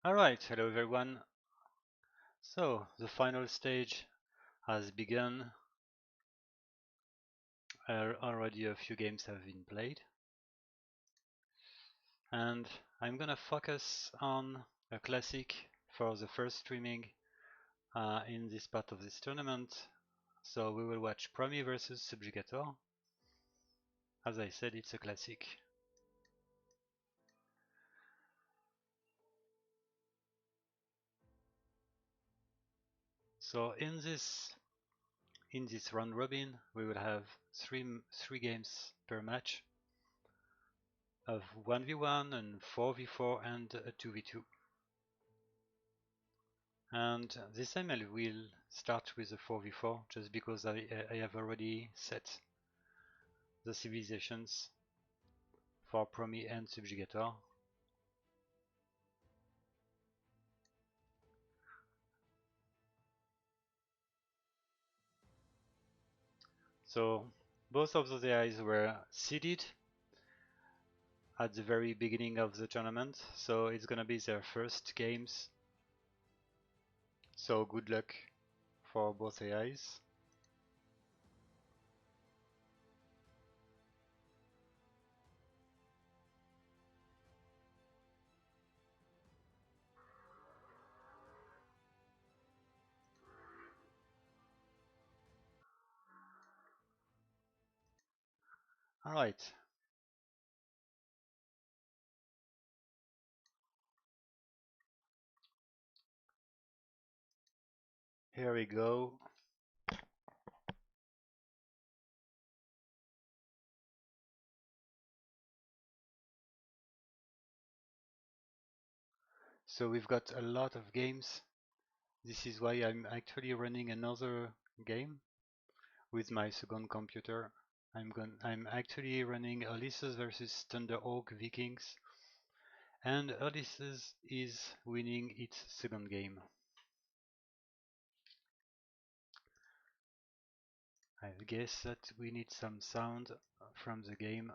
Alright, hello everyone. So, the final stage has begun. Already a few games have been played. And I'm gonna focus on a classic for the first streaming in this part of this tournament. So we will watch Promi versus Subjugator. As I said, it's a classic. So in this round robin, we will have three games per match of 1v1 and 4v4 and a 2v2. And this time I will start with the 4v4 just because I have already set the civilizations for Promi and Subjugator. So both of those AIs were seeded at the very beginning of the tournament, so it's gonna be their first games. So good luck for both AIs. Alright. Here we go. So we've got a lot of games. This is why I'm actually running another game with my second computer. I'm actually running Ulysses versus Thunderhawk Vikings, and Ulysses is winning its second game. I guess that we need some sound from the game.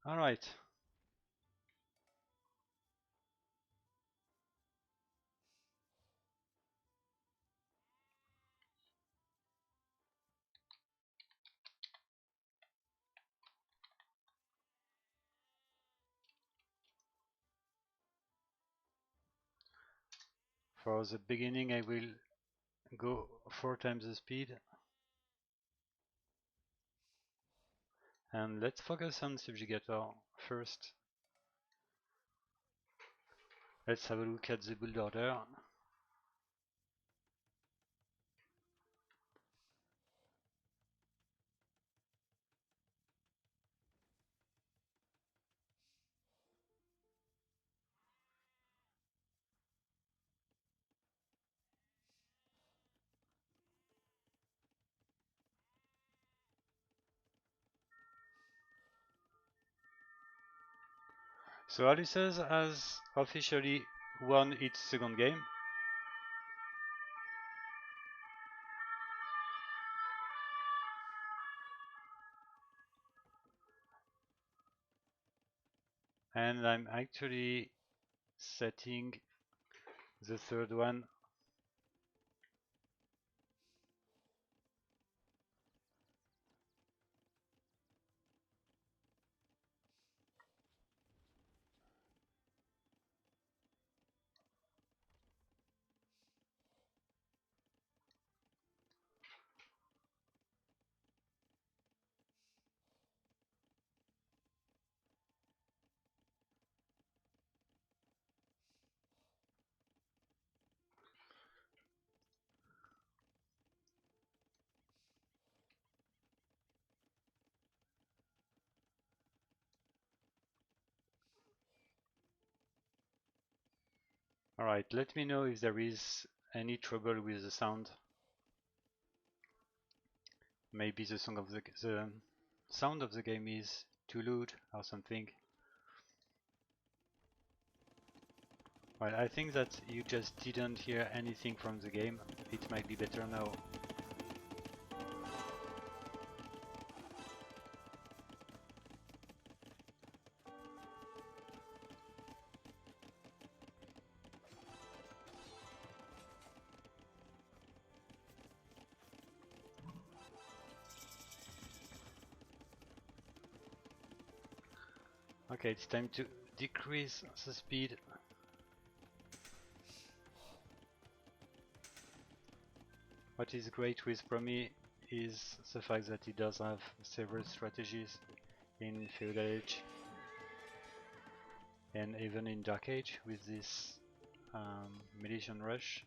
Alright. For the beginning I will go 4 times the speed. And let's focus on Subjugator first. Let's have a look at the build order. So Ulysses has officially won its second game. And I'm actually setting the third one. Alright, let me know if there is any trouble with the sound. Maybe the sound of the game is too loud or something. Well, I think that you just didn't hear anything from the game. It might be better now. Okay, it's time to decrease the speed. What is great with Promi is the fact that it does have several strategies in Feudal Age and even in Dark Age with this Militian Rush.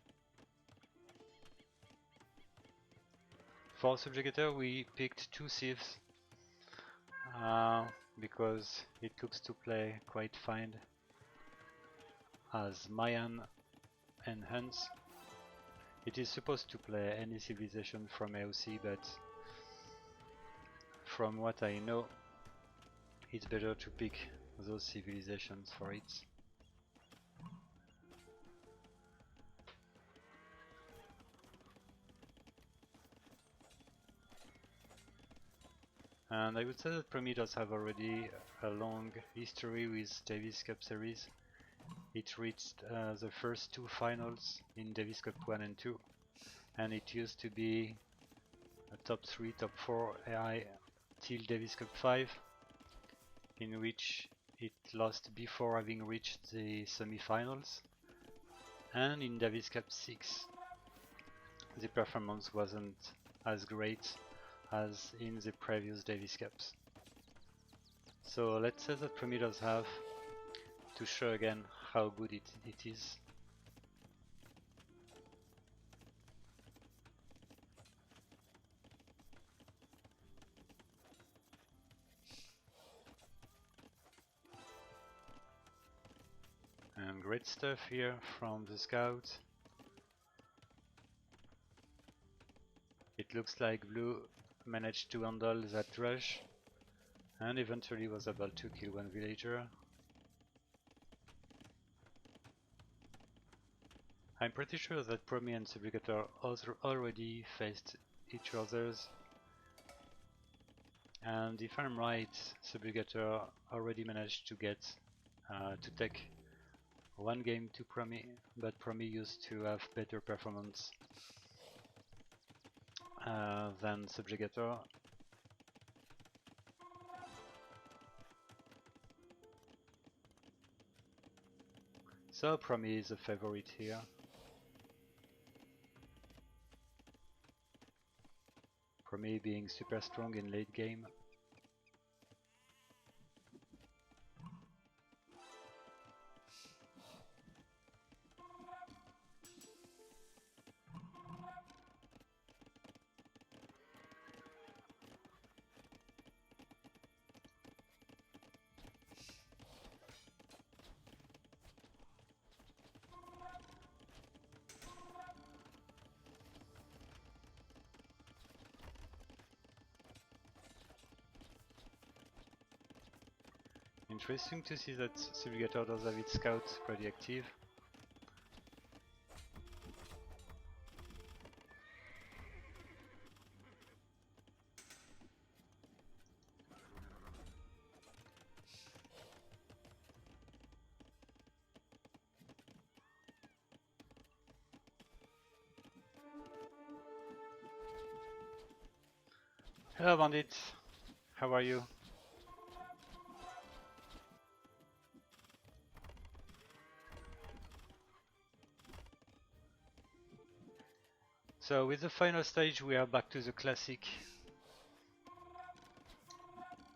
For Subjugator we picked 2 Civs because it looks to play quite fine as Mayan and Huns. It is supposed to play any civilization from AOC, but from what I know, it's better to pick those civilizations for it. And I would say that Promi does have already a long history with Davis Cup series. It reached the first 2 finals in Davis Cup 1 and 2, and it used to be a top 3, top 4 AI till Davis Cup 5, in which it lost before having reached the semi-finals, and in Davis Cup 6 the performance wasn't as great as in the previous Davis Cups. So let's say that Promi does have to show again how good it is. And great stuff here from the scout. It looks like blue managed to handle that rush and eventually was able to kill 1 villager. I'm pretty sure that Promi and Subjugator already faced each other's, and if I'm right, Subjugator already managed to get to take 1 game to Promi, but Promi used to have better performance than Subjugator. So Promi is a favorite here. Promi being super strong in late game. Interesting to see that Subjugator does have its scout pretty active. Hello bandits, how are you? So with the final stage we are back to the classic.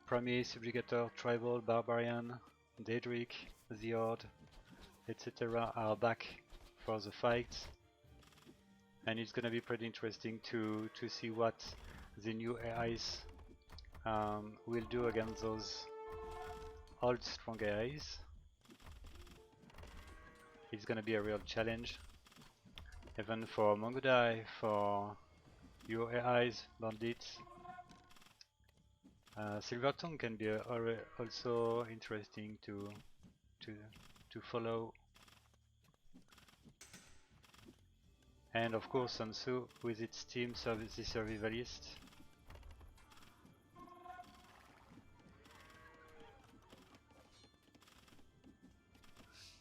Promi, Subjugator, Tribal, Barbarian, Daedric, the Horde, etc. are back for the fight. And it's gonna be pretty interesting to see what the new AIs will do against those old strong AIs. It's gonna be a real challenge, even for Mongudai, for your AIs, bandits. Silvertongue can be also interesting to follow, and of course Sansu with its team the Survivalist.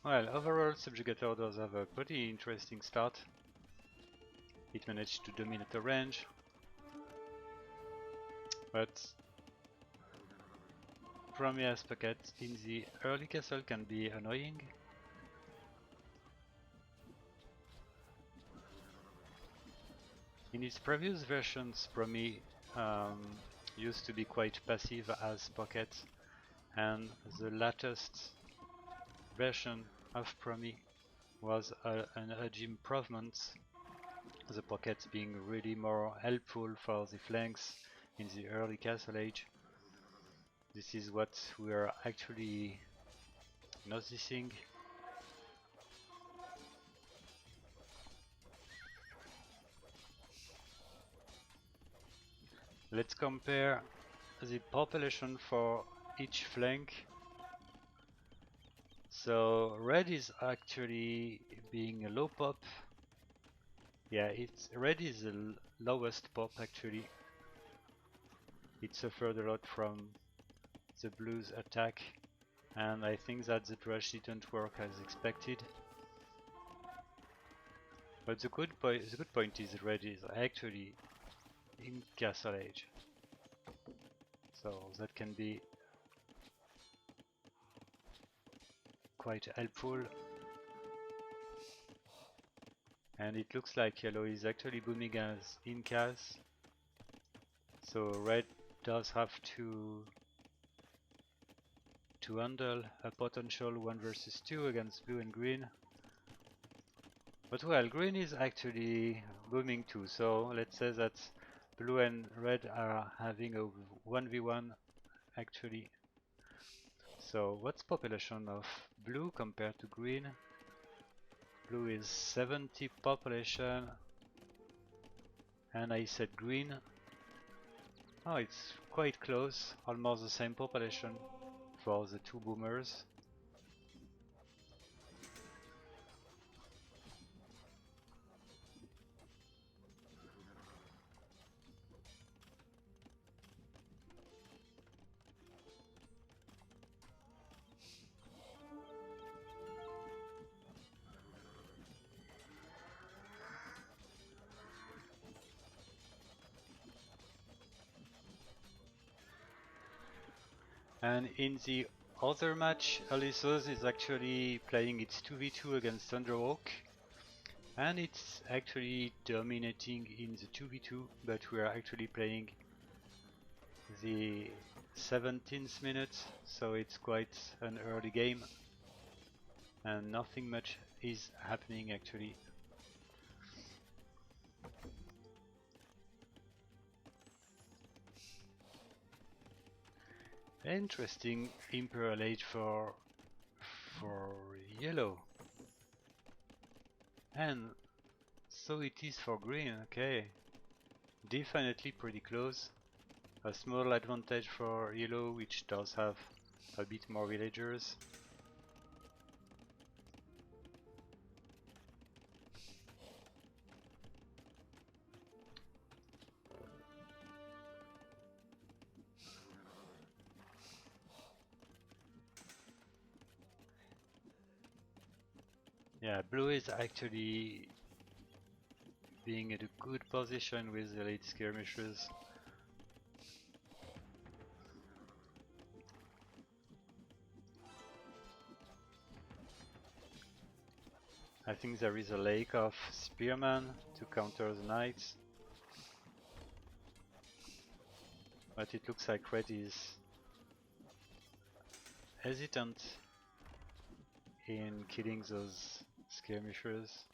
Well, overall Subjugator does have a pretty interesting start. It managed to dominate the range, but Promi as pocket in the early castle can be annoying. In its previous versions, Promi used to be quite passive as pocket, and the latest version of Promi was an edge improvement, the pocket being really more helpful for the flanks in the early castle age. This is what we are actually noticing. Let's compare the population for each flank. So red is actually being a low pop. Yeah, red is the lowest pop actually. It suffered a lot from the blue's attack, and I think that the rush didn't work as expected. But the good point is red is actually in castle age, so that can be quite helpful. And it looks like yellow is actually booming as in cas, so red does have to handle a potential 1 versus 2 against blue and green. But well, green is actually booming too, so let's say that blue and red are having a 1v1 actually. So what's population of blue compared to green? Blue is 70 population, and I said green. Oh, it's quite close, almost the same population for the two boomers. And in the other match, Alyssos is actually playing its 2v2 against Thunderhawk, and it's actually dominating in the 2v2, but we are actually playing the 17th minute, so it's quite an early game, and nothing much is happening actually. Interesting Imperial Age for yellow, and so it is for green. Okay, definitely pretty close. A small advantage for yellow, which does have a bit more villagers. Yeah, blue is actually being in a good position with the late skirmishers. I think there is a lake of spearmen to counter the knights, but it looks like red is hesitant in killing those skirmishers.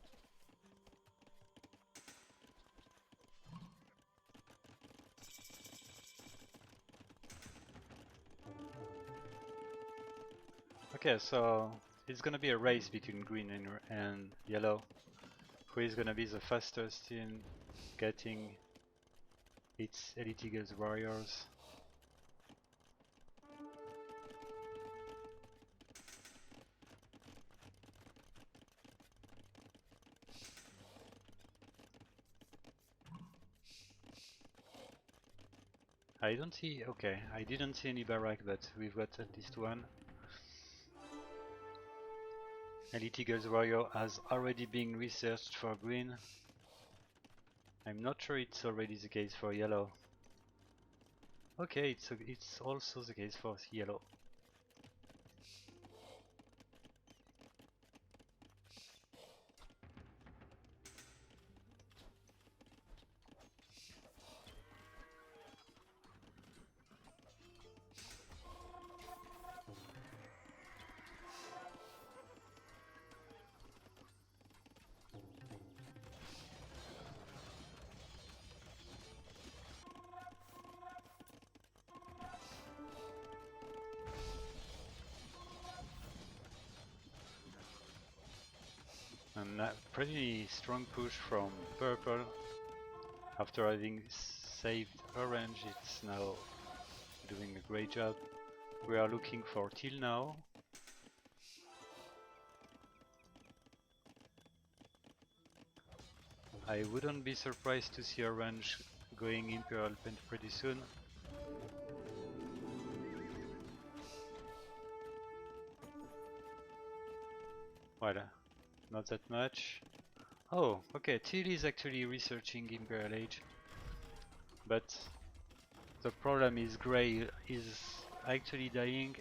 Okay, so it's gonna be a race between green and yellow. Who is gonna be the fastest in getting its Elite Eagles warriors? I don't see, okay, I didn't see any barrack, but we've got at least one. Elite Eagles warrior has already been researched for green. I'm not sure it's already the case for yellow. Okay, it's also the case for yellow. And a pretty strong push from purple. After having saved orange, it's now doing a great job. We are looking for teal now. I wouldn't be surprised to see orange going Imperial Paint pretty soon. Well, not that much. Oh, okay, teal is actually researching Imperial Age. But the problem is grey is actually dying.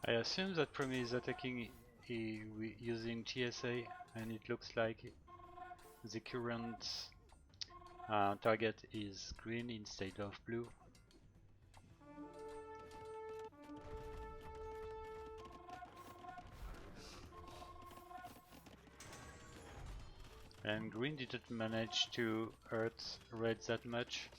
I assume that Promi is attacking using GSA, and it looks like the current target is green instead of blue. And green didn't manage to hurt red that much.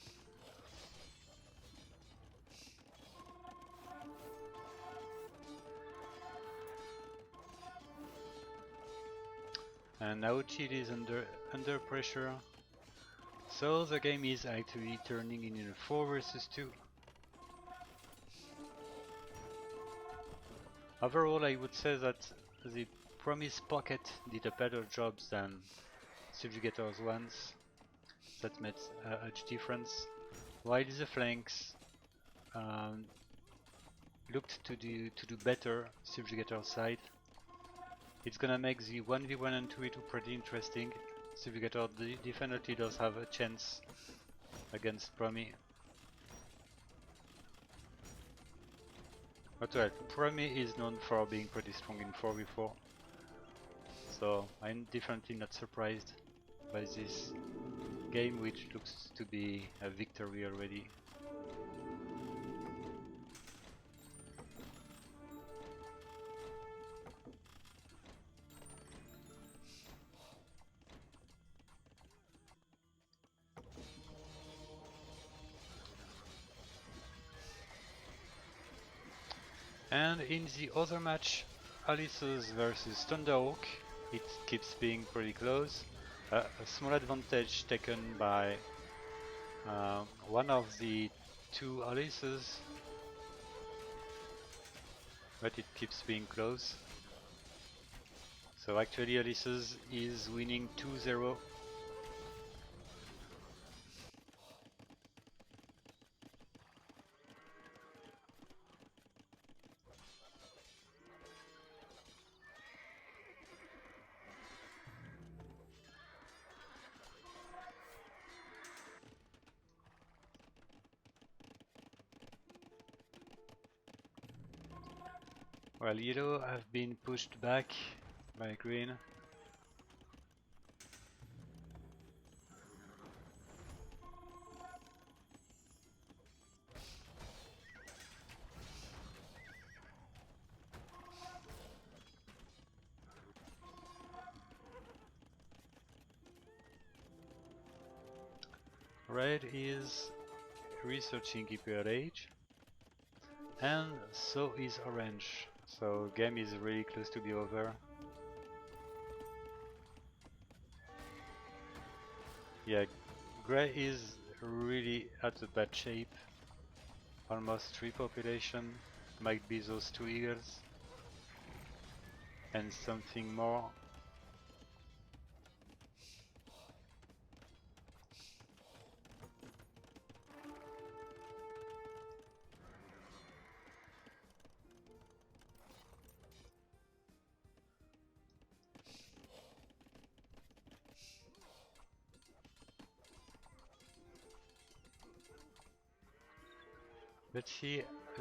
And now Chile is under pressure. So the game is actually turning in a 4 versus 2. Overall, I would say that the Promise Pocket did a better job than Subjugator's ones. That made a huge difference. While the flanks looked to do better Subjugator side. It's gonna make the 1v1 and 2v2 pretty interesting. Subjugator definitely does have a chance against Promi. But well, Promi is known for being pretty strong in 4v4. So I'm definitely not surprised by this game, which looks to be a victory already. And in the other match, Alice's versus Thunderhawk, it keeps being pretty close. A small advantage taken by one of the two Alices, but it keeps being close. So actually Alice's is winning 2-0. While yellow have been pushed back by green. Red is researching Imperial Age, and so is Orange. So game is really close to be over. Yeah, Grey is really at a bad shape. Almost 3 population, might be those 2 eagles and something more.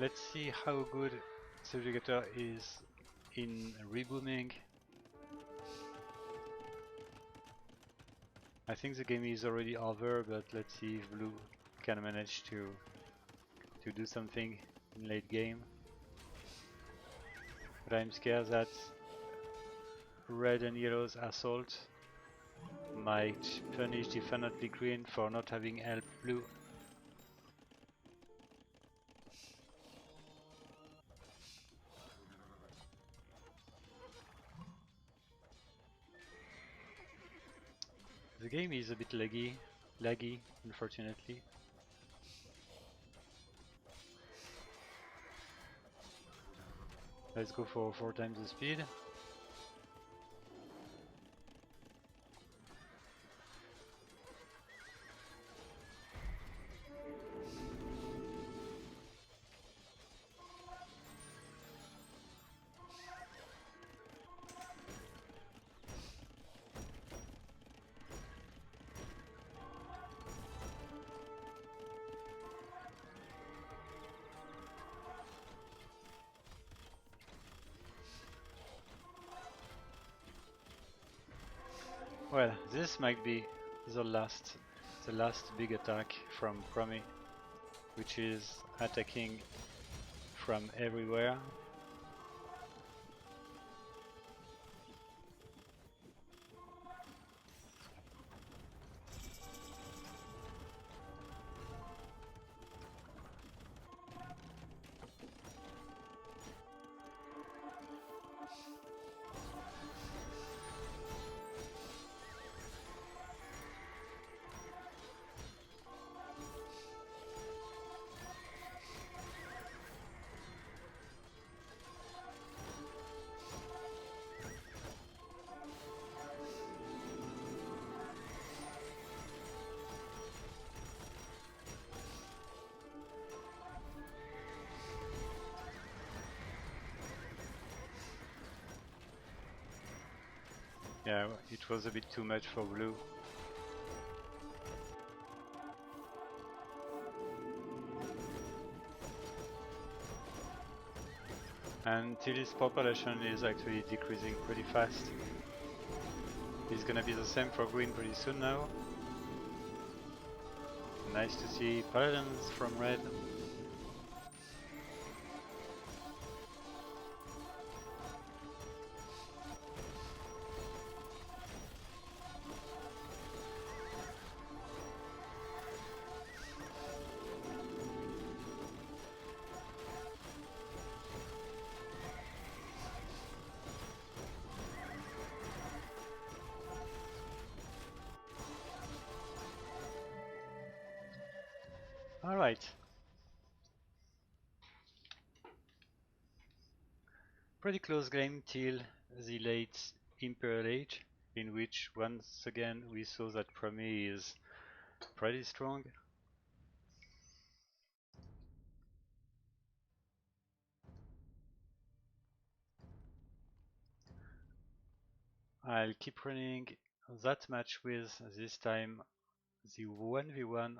Let's see how good Subjugator is in rebooming. I think the game is already over, but let's see if Blue can manage to do something in late game. But I'm scared that Red and Yellow's assault might punish definitely Green for not having helped Blue. The game is a bit laggy, unfortunately. Let's go for 4 times the speed. Well, this might be the last big attack from Promi, which is attacking from everywhere. Yeah, it was a bit too much for Blue. And Tilly's population is actually decreasing pretty fast. It's gonna be the same for Green pretty soon now. Nice to see Paladins from Red. Alright. Pretty close game till the late Imperial Age, in which once again we saw that Promi is pretty strong. I'll keep running that match with this time the 1v1.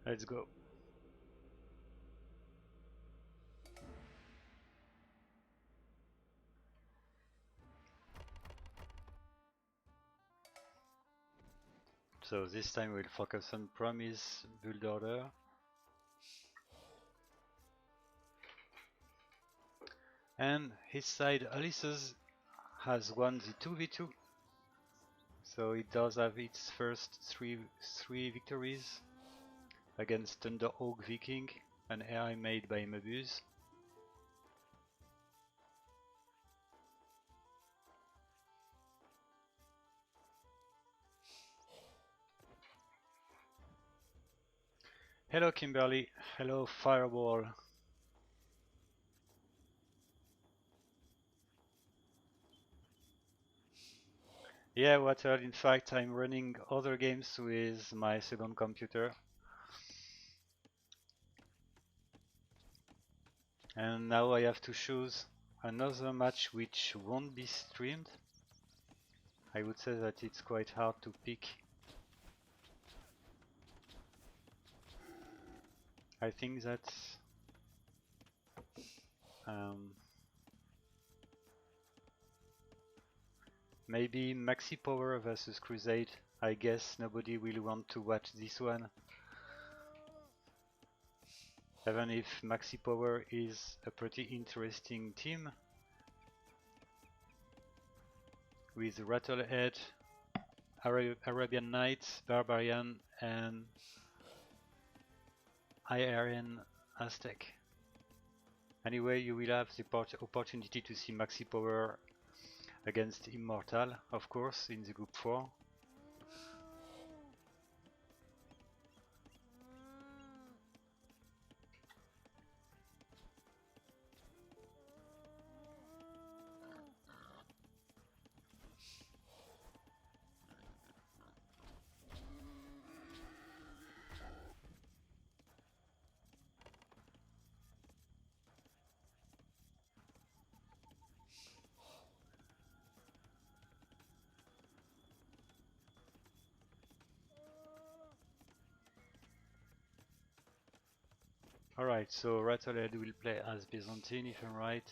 Let's go. So this time we'll focus on Promis build order. And his side, Alice's, has won the 2v2. So it does have its first three victories against Thunderhawk Viking, an AI made by Mabuse. Hello Kimberly, hello Fireball. Yeah, Water, in fact I'm running other games with my second computer. And now I have to choose another match which won't be streamed. I would say that it's quite hard to pick. I think that's maybe Maxi Power versus Crusade. I guess nobody will want to watch this one. Even if Maxi Power is a pretty interesting team. With Rattlehead, Arabian Knights, Barbarian and IRN Aztec. Anyway, you will have the opportunity to see Maxi Power against Immortal, of course, in the group 4. Alright, so Rattlehead will play as Byzantine if I'm right.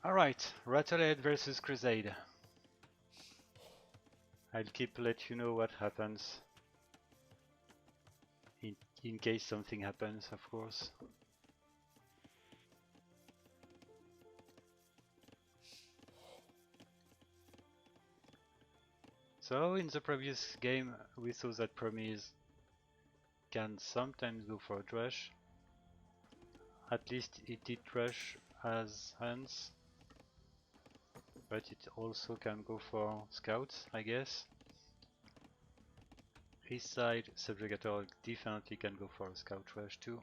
Alright, Rattlehead versus Crusade. I'll let you know what happens. In case something happens, of course. So in the previous game we saw that Promis can sometimes go for a trash. At least it did trash as Hans. But it also can go for scouts, I guess. His side, Subjugator definitely can go for a scout rush too.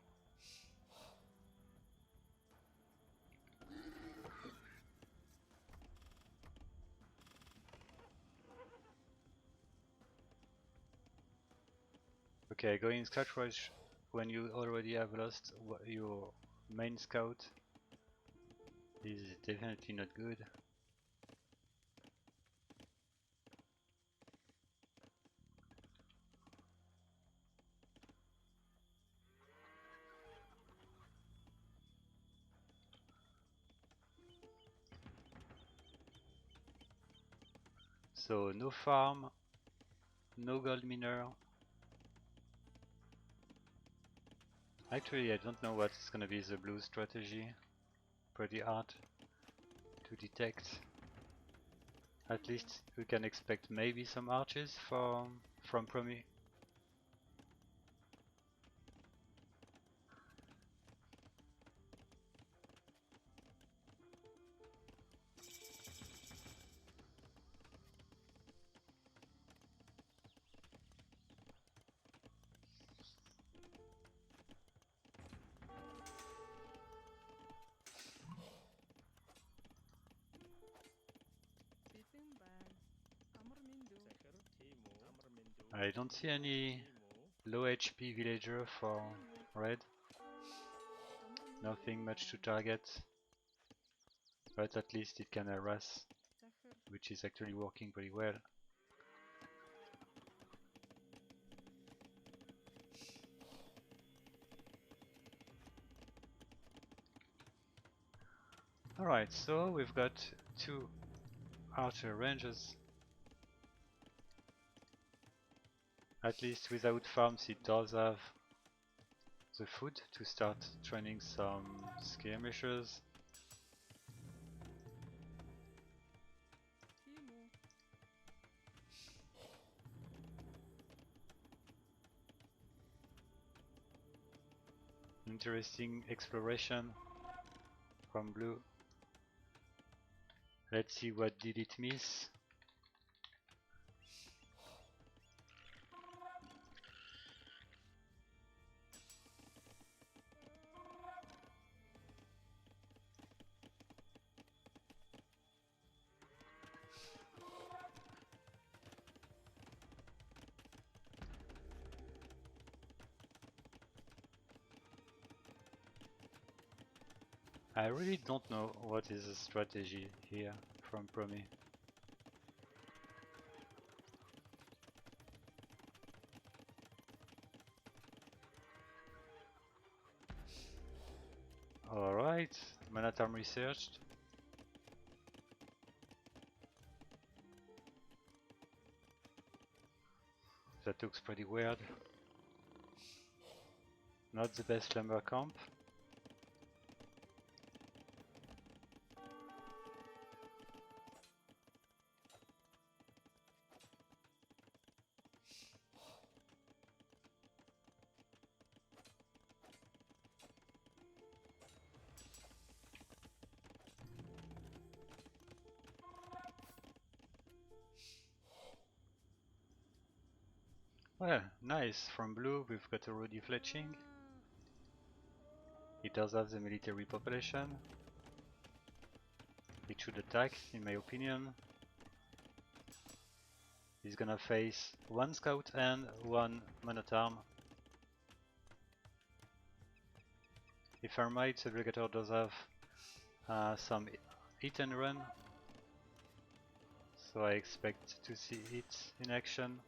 Okay, going scout rush when you already have lost your main scout is definitely not good. So no farm, no gold miner. Actually, I don't know what's gonna be the blue strategy. Pretty hard to detect. At least we can expect maybe some arches from Promi. I don't see any low HP villager for red. Nothing much to target, but at least it can harass, which is actually working pretty well. Alright, so we've got 2 archer ranges. At least without farms it does have the food to start training some skirmishers. Interesting exploration from blue. Let's see what did it miss. I really don't know what is the strategy here from Promi. Alright, Manatarm researched. That looks pretty weird. Not the best lumber camp. Well, nice. From blue we've got a Rudy Fletching. It does have the military population. It should attack, in my opinion. He's gonna face 1 scout and 1 man-at-arm. If I'm right, Subjugator does have some hit and run, so I expect to see it in action.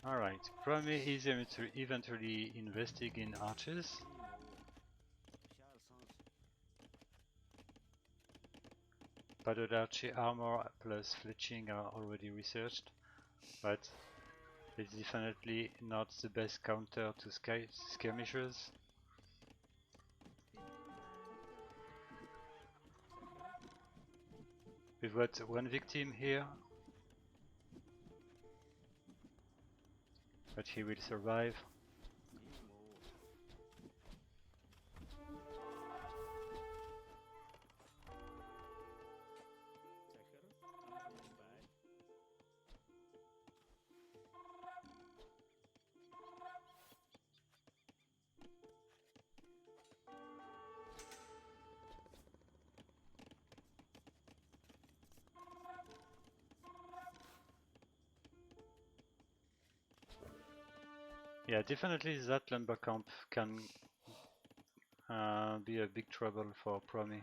Alright, Promi is eventually investing in archers. Padded archer armor plus fletching are already researched, but it's definitely not the best counter to skirmishers. We've got 1 victim here, but he will survive. Yeah, definitely that lumber camp can be a big trouble for Promi.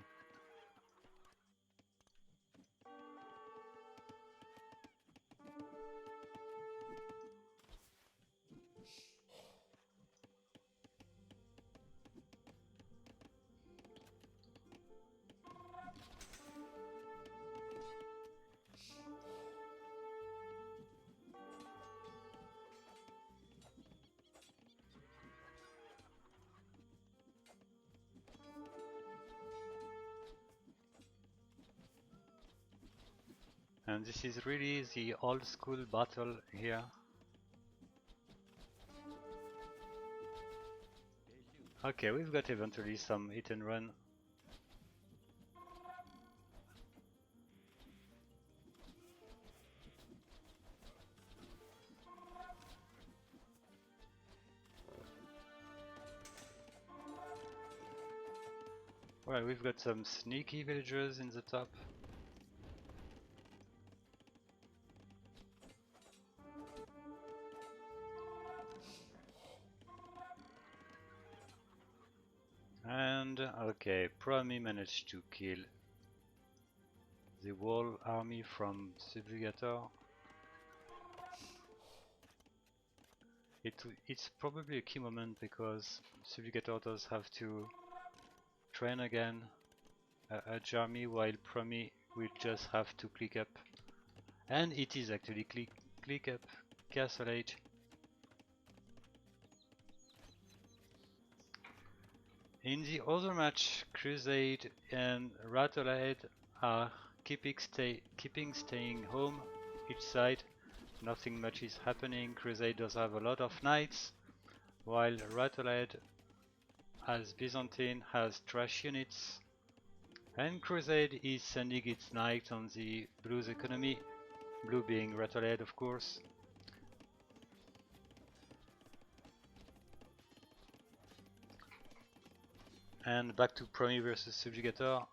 And this is really the old school battle here. Okay, we've got eventually some hit and run. Well, we've got some sneaky villagers in the top. And okay, Promi managed to kill the whole army from Subjugator. It's probably a key moment because Subjugator does have to train again a army while Promi will just have to click up. And it is actually click up Castle Age. In the other match, Crusade and Rattlehead are keeping staying home each side. Nothing much is happening. Crusade does have a lot of knights, while Rattlehead as Byzantine has trash units. And Crusade is sending its knights on the blue's economy, blue being Rattlehead of course. And back to Promi versus Subjugator.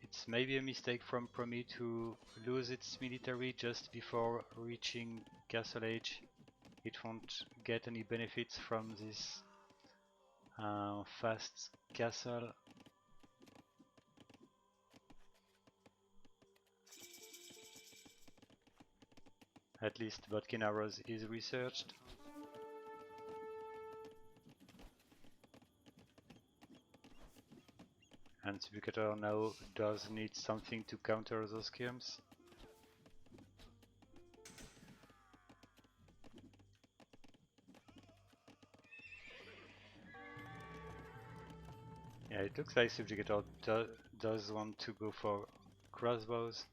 It's maybe a mistake from Promi to lose its military just before reaching Castle Age. It won't get any benefits from this fast castle. At least Bodkin Arrows is researched. And Subjugator now does need something to counter those skirms. Yeah, it looks like Subjugator does want to go for crossbows.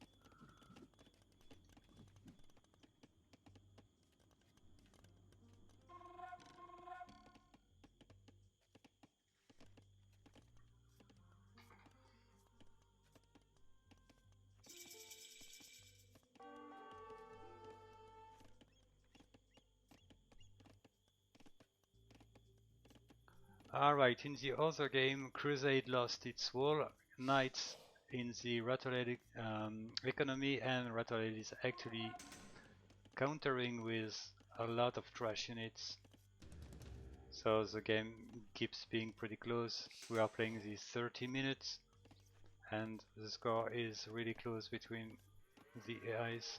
Alright, in the other game, Crusade lost its wall knights in the Rattlehead economy, and Rattlehead is actually countering with a lot of trash units. So the game keeps being pretty close. We are playing these 30 minutes and the score is really close between the AIs.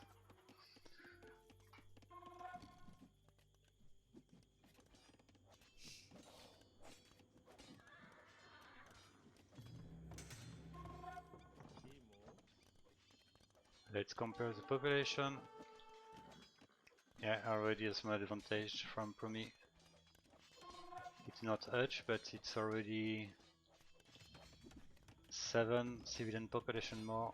Let's compare the population. Yeah, already a small advantage from Promi. It's not huge, but it's already 7 civilian population more.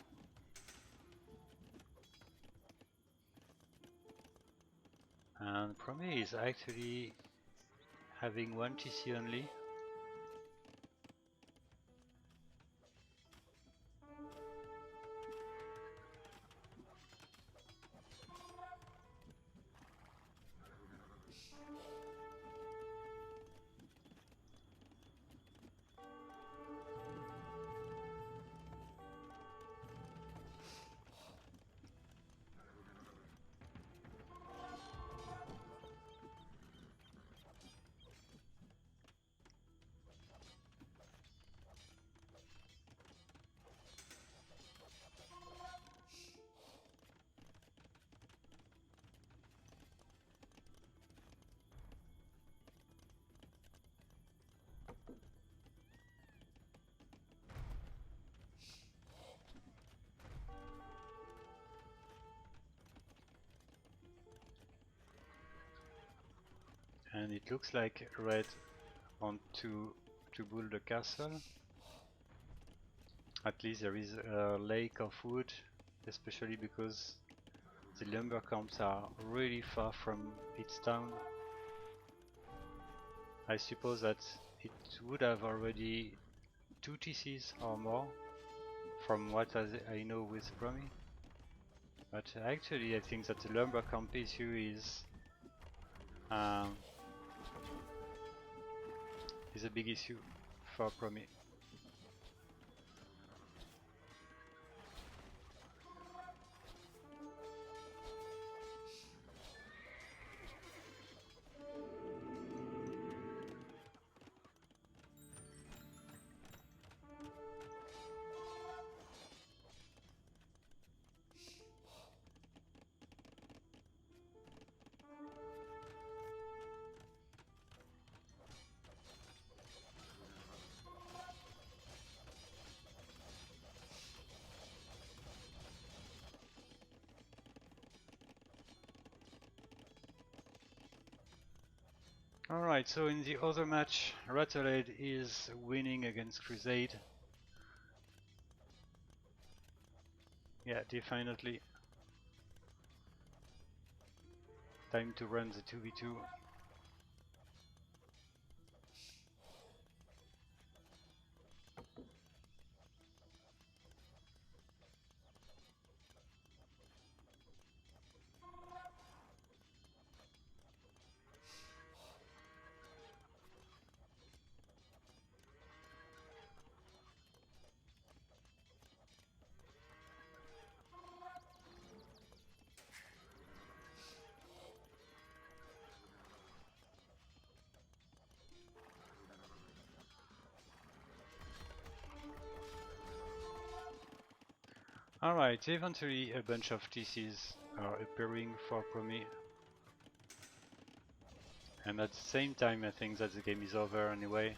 And Promi is actually having 1 TC only. And it looks like red want to build a castle. At least there is a lake of wood, especially because the lumber camps are really far from its town. I suppose that it would have already 2 TCs or more, from what I know with Promi. But actually I think that the lumber camp issue is a big issue for Promi. Alright, so in the other match, Rattled is winning against Crusade. Yeah, definitely. Time to run the 2v2. Alright, eventually a bunch of TCs are appearing for Promi. And at the same time I think that the game is over anyway.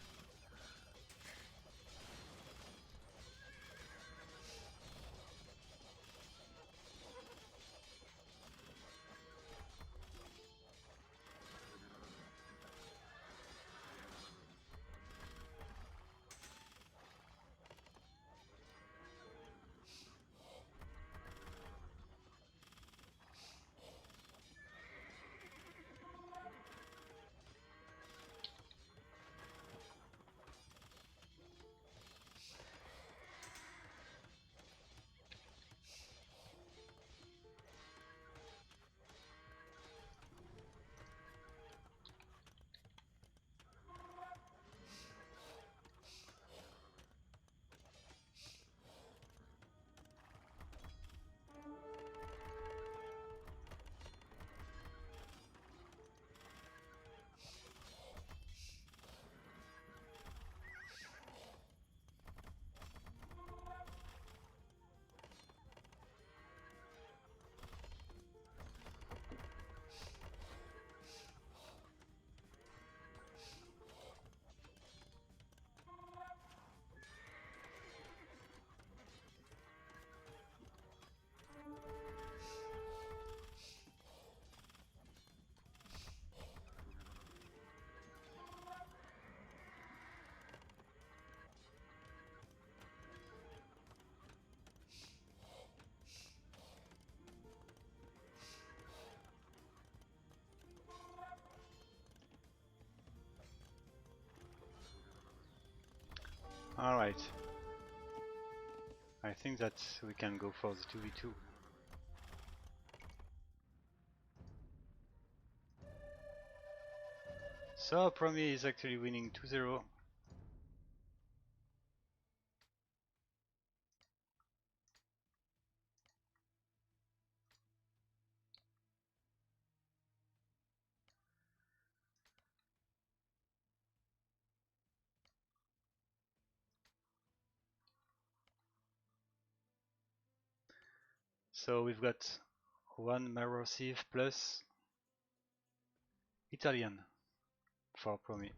Alright. I think that we can go for the 2v2. So Promi is actually winning 2-0. So we've got one Marosive plus Italian for Promi.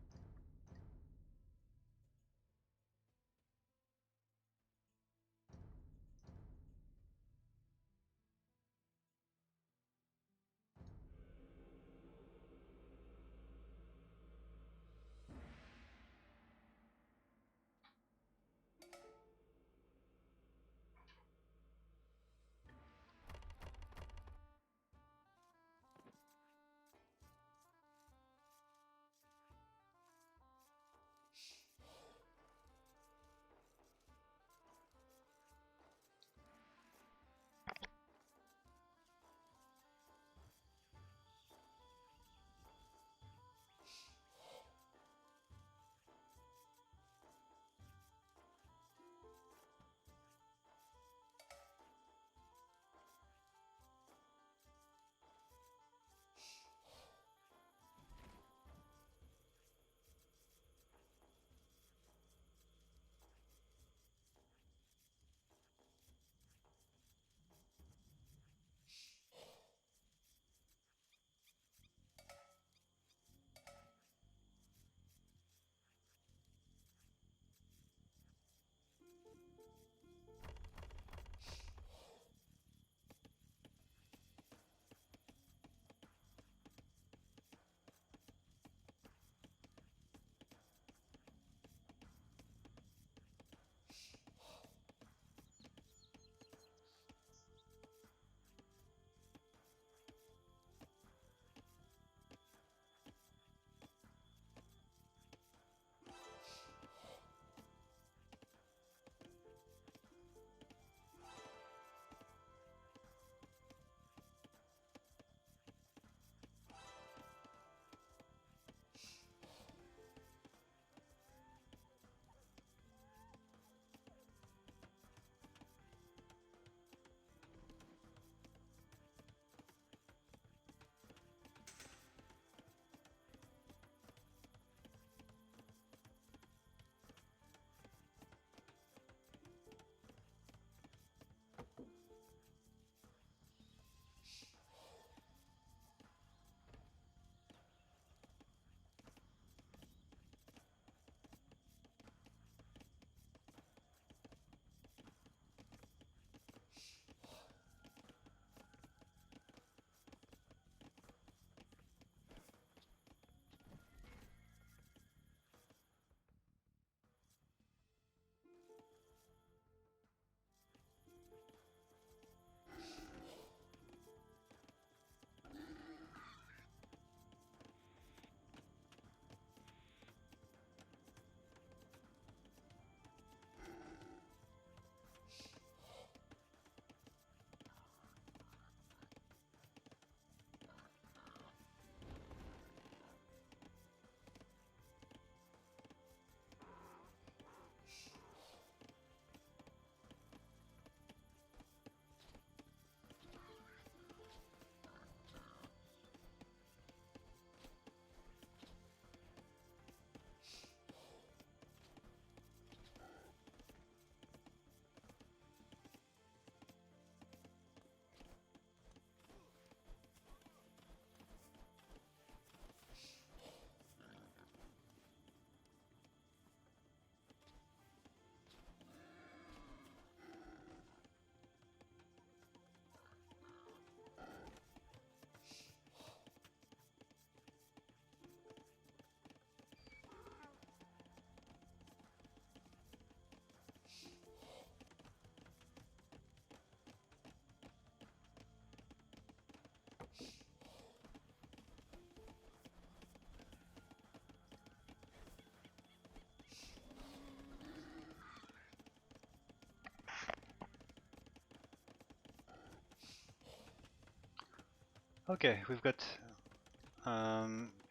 Okay, we've got.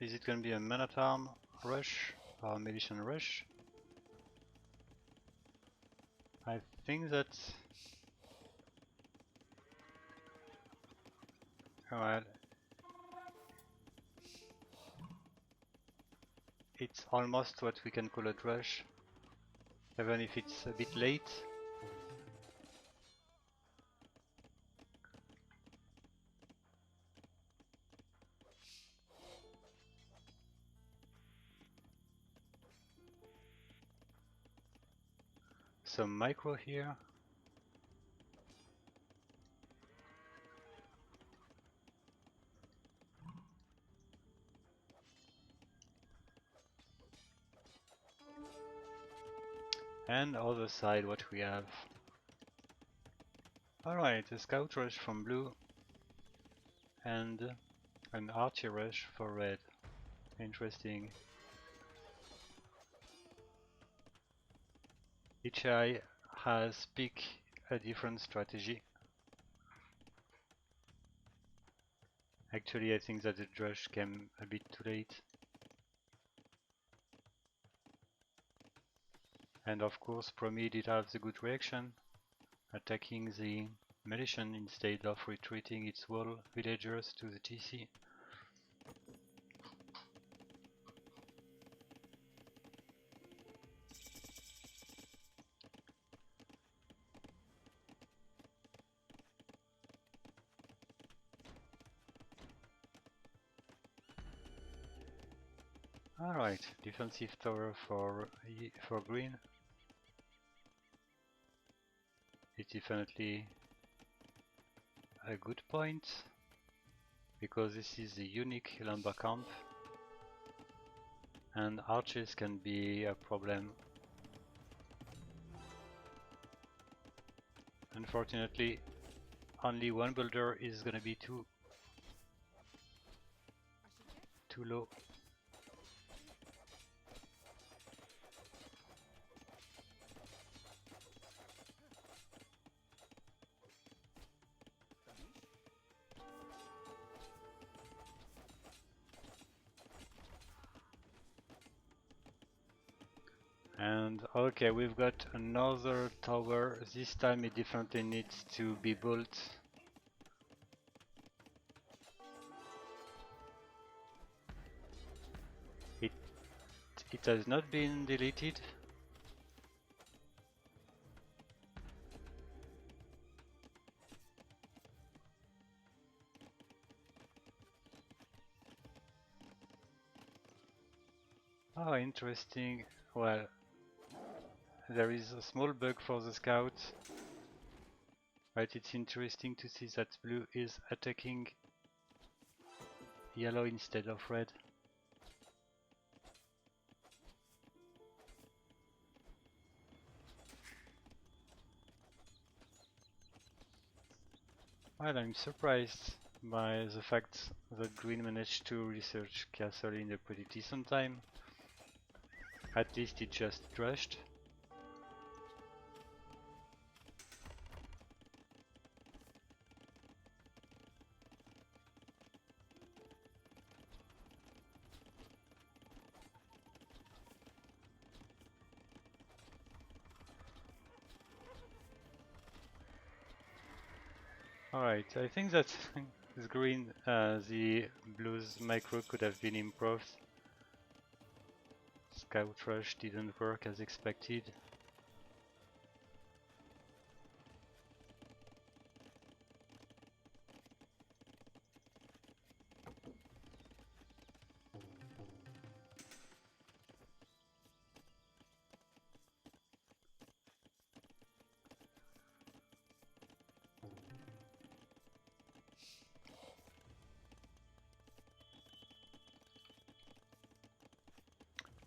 Is it gonna be a man-at-arm rush or a militia rush? I think that. Well, it's almost what we can call a rush, even if it's a bit late. Some micro here. And other side what we have. Alright, a scout rush from blue and an archer rush for red. Interesting. Each eye has picked a different strategy. Actually, I think that the rush came a bit too late. And of course, Promi did have the good reaction, attacking the militia instead of retreating its wall villagers to the TC. Alright, defensive tower for green. It's definitely a good point, because this is a unique lumber camp and archers can be a problem. Unfortunately, only one builder is gonna be too low. And okay, we've got another tower. This time it definitely needs to be built. It has not been deleted. Oh, interesting. Well, there is a small bug for the scout, but it's interesting to see that blue is attacking yellow instead of red. Well, I'm surprised by the fact that green managed to research castle in a pretty decent time. At least it just rushed. Alright, I think that this green, the blues micro could have been improved. Scout rush didn't work as expected.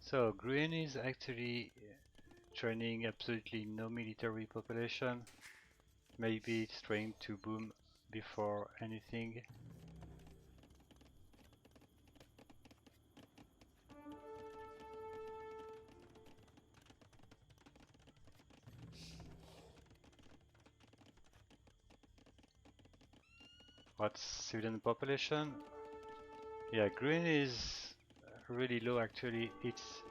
So green is actually training absolutely no military population. Maybe it's trying to boom before anything. What's civilian population? Yeah, green is really low actually. It's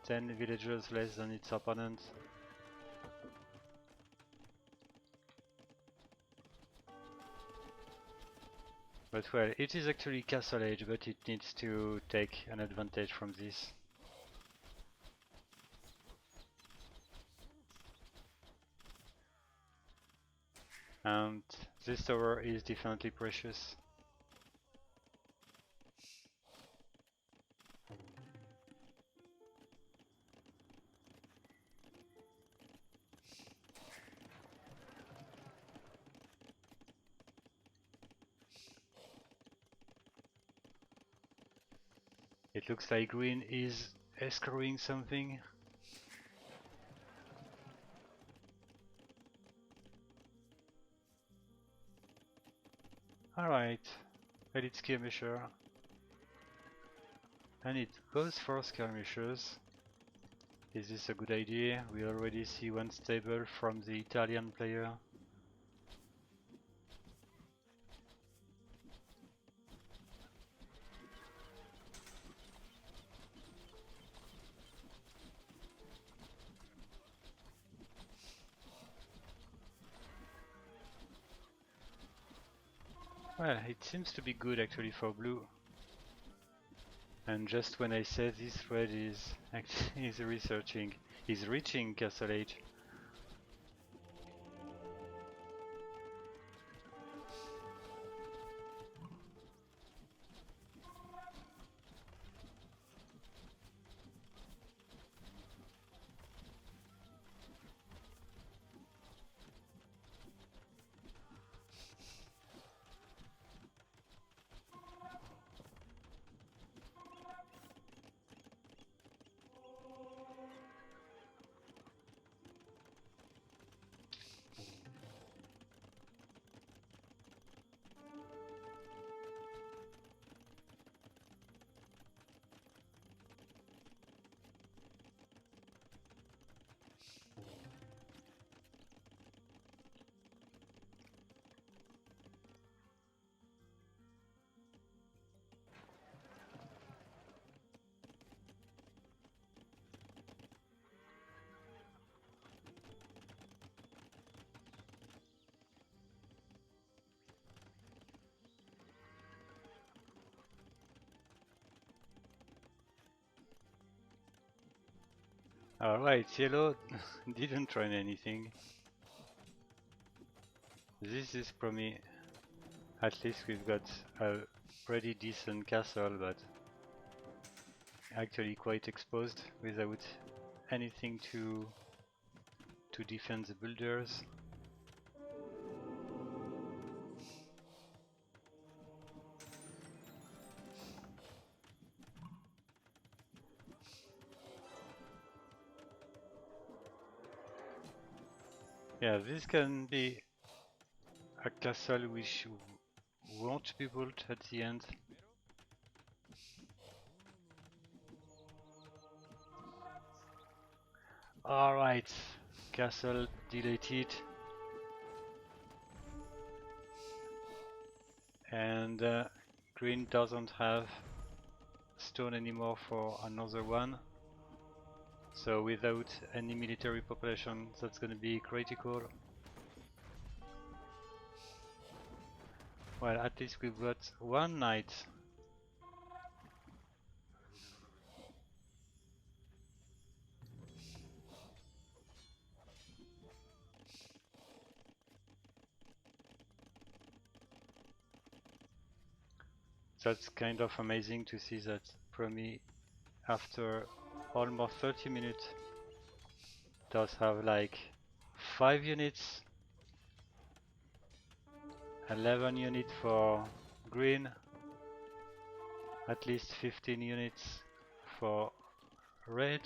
10 villagers less than its opponent. But well, it is actually castle age, but it needs to take an advantage from this. And this tower is definitely precious. It looks like green is escrowing something. Alright, elite skirmisher. And it goes for skirmishers. Is this a good idea? We already see one stable from the Italian player. Well, it seems to be good actually for blue. And just when I say this thread is actually is reaching castle age. Alright, yellow didn't run anything. This is Promi. At least we've got a pretty decent castle, but actually quite exposed without anything to defend the builders. Yeah, this can be a castle which won't be built at the end. Alright, castle deleted. And green doesn't have stone anymore for another one. So without any military population, that's gonna be critical. Well, at least we've got one knight. That's kind of amazing to see that Promi, after almost 30 minutes, does have like 5 units, 11 units for green, at least 15 units for red,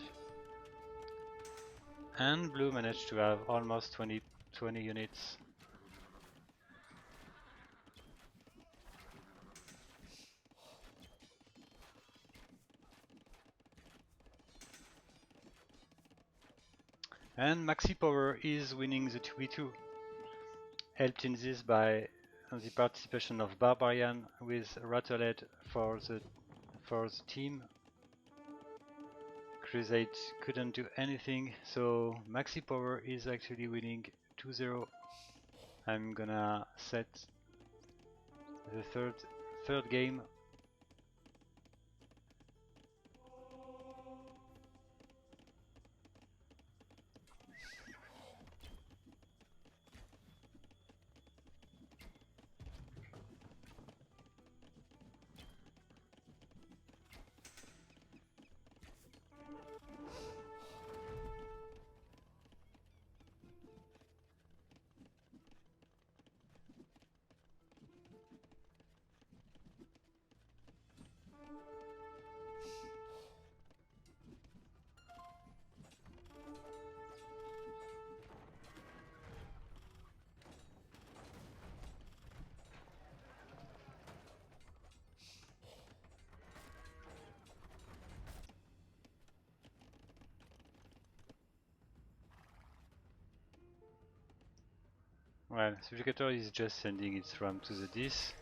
and blue managed to have almost 20 units. And Maxi Power is winning the 2v2, helped in this by the participation of Barbarian with Rattlehead for the team. Crusade couldn't do anything, so Maxi Power is actually winning 2-0. I'm gonna set the third game. Well, Subjugator is just sending its ram to the dis.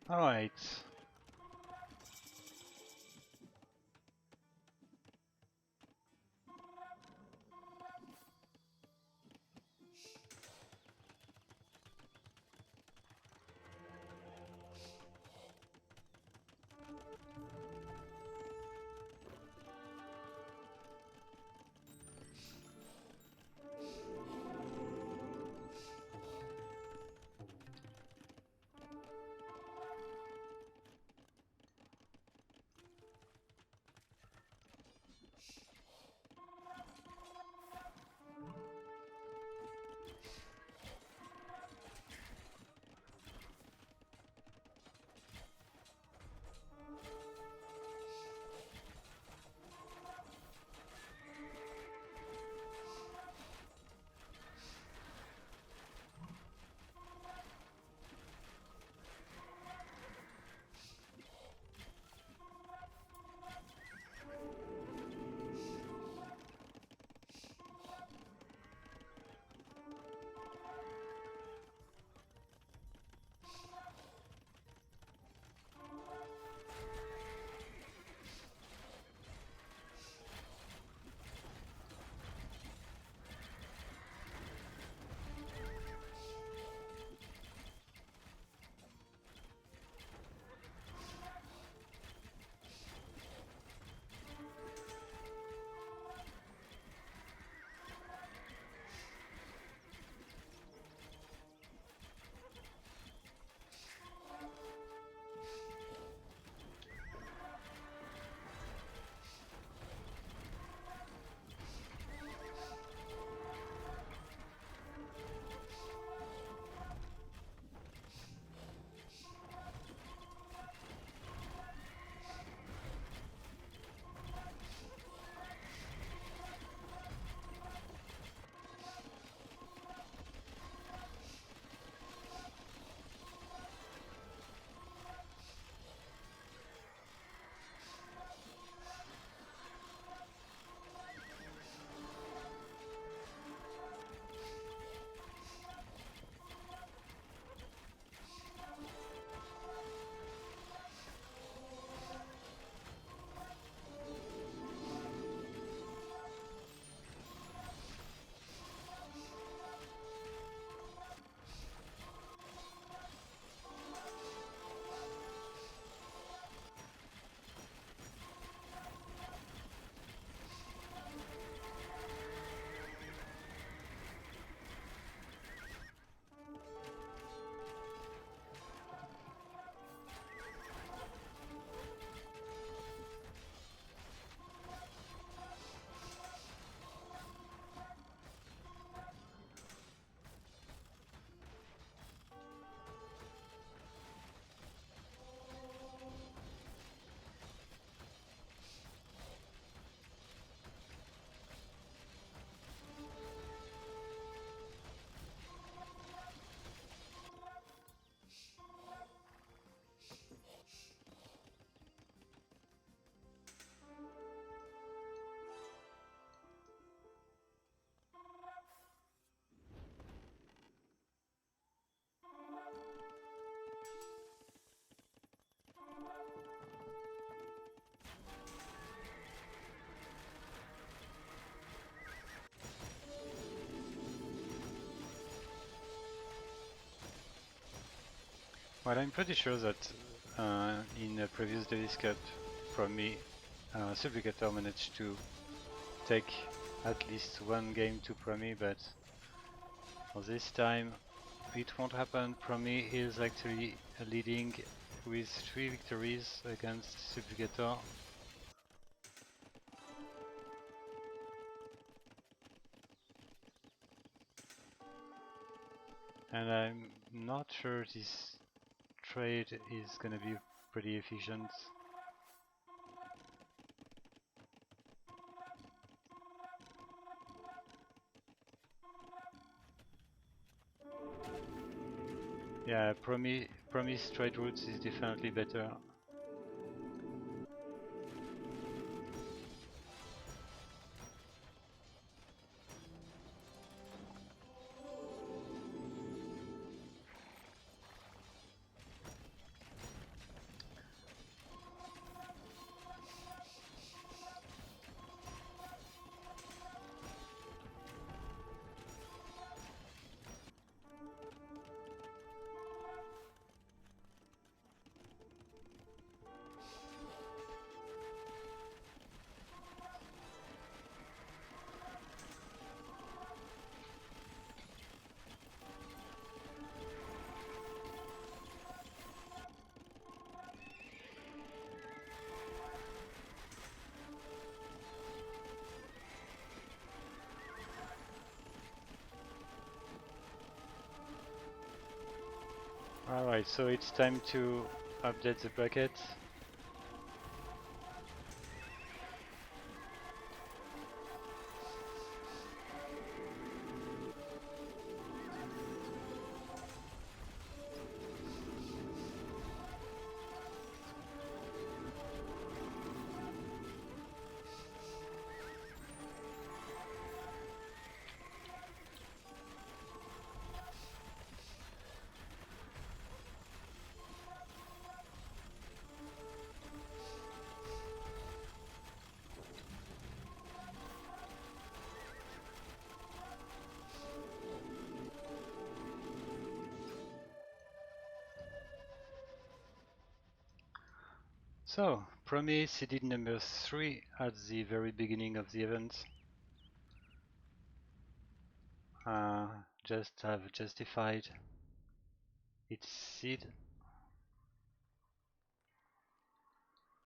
Alright. Well, I'm pretty sure that in a previous Davis Cup, Promi, Subjugator managed to take at least one game to Promi, but for this time it won't happen. Promi is actually leading with 3 victories against Subjugator. And I'm not sure this trade is gonna be pretty efficient. Yeah, Promi's trade routes is definitely better. Alright, so it's time to update the bracket. So, Promi seeded number 3 at the very beginning of the event. Just have justified its seed.